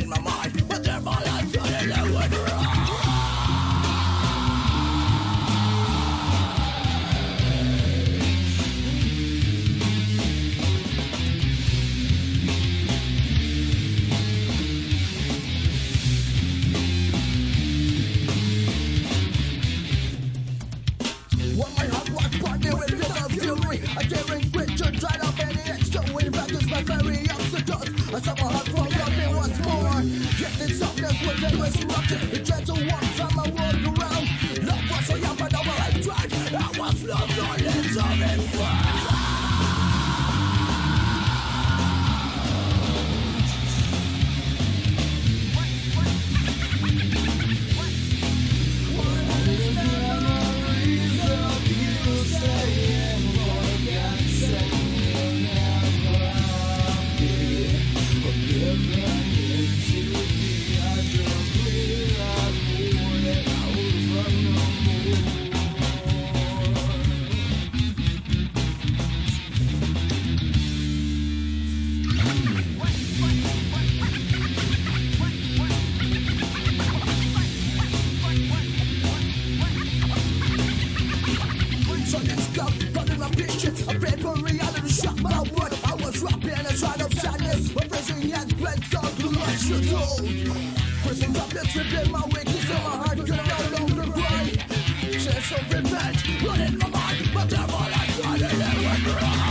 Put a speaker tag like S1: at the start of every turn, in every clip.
S1: in my mind, but they're my life running away wrong. When my heart was partner with bitter fury, I daring quit to try to any extra win back is my very obstacles. I saw my heart fall on me once more. Yet in softness was endless eruption. It tried to walk from my world around. Love was so young, but now I tried. I was lost on it, so it prison droplets within my weakness, so my heart can no longer cry. Sense of revenge running my mind, but they're all I try to live with.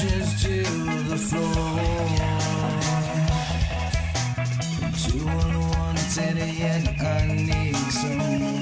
S1: ashes to the floor. Too unwanted, yet I need some more.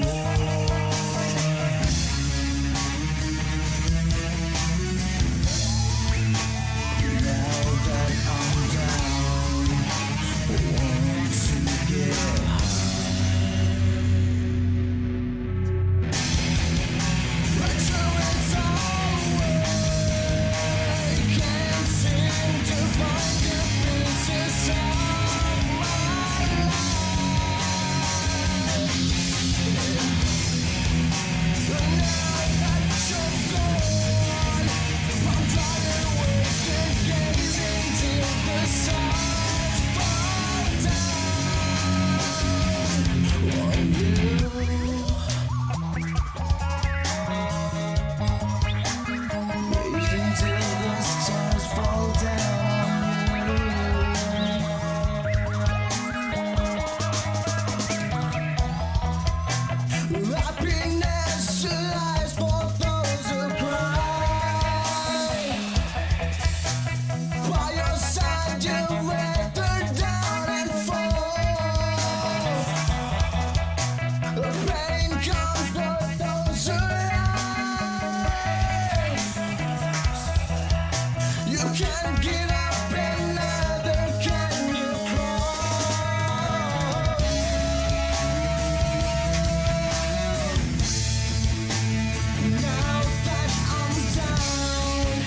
S1: Now that I'm down,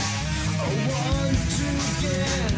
S1: I want to get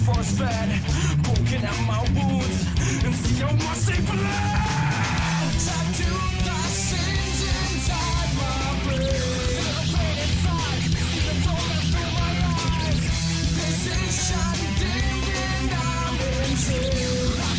S2: force-fed, poking at my wounds and see how much they bleed. Tattooed the sins inside my brain. Feel the pain inside, see the torment through my eyes. This is shining dim and I'm in tune.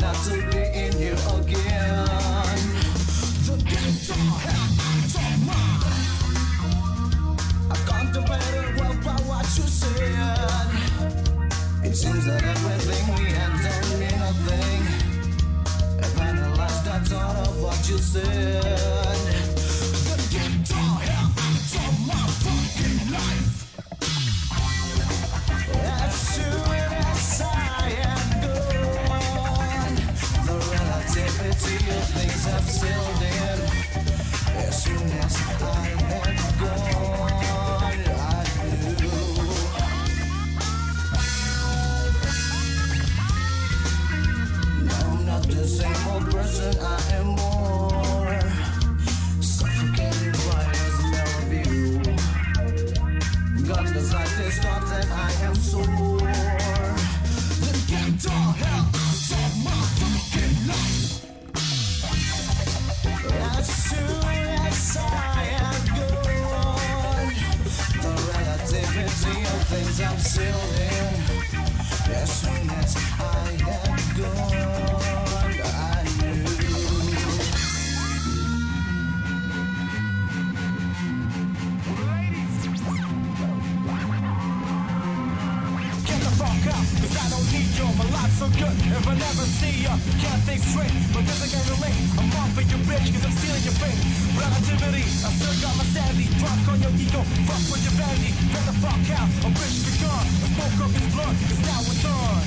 S1: not to be in here again. The gates are hell out of mine. I've contemplated well by what you said. It seems that everything we had don't mean a thing. I've analyzed the thought of what you said. The gates are hell out of my fucking life. As soon as I am gone, the relativity of things have sealed in. As soon as I am gone, I knew. Now I'm not the same old person, I am more suffocated by a smell of you. Got the slightest thought that I am sore. Then get the hell out of my fucking life. As soon as I am gone, the relativity of things I'm sealed in. As soon as I am gone, I knew.
S2: Get the fuck out, cause I don't need you. My life's so good if I never see you. Can't think straight, but this I can't relate. I'm off for your bitch cause I'm stealing your fame. Relativity, I still got my sanity. Drunk on your ego, fuck with your vanity. Get the fuck out, I'm rich begun. I smoke up his blood, cause now we're done.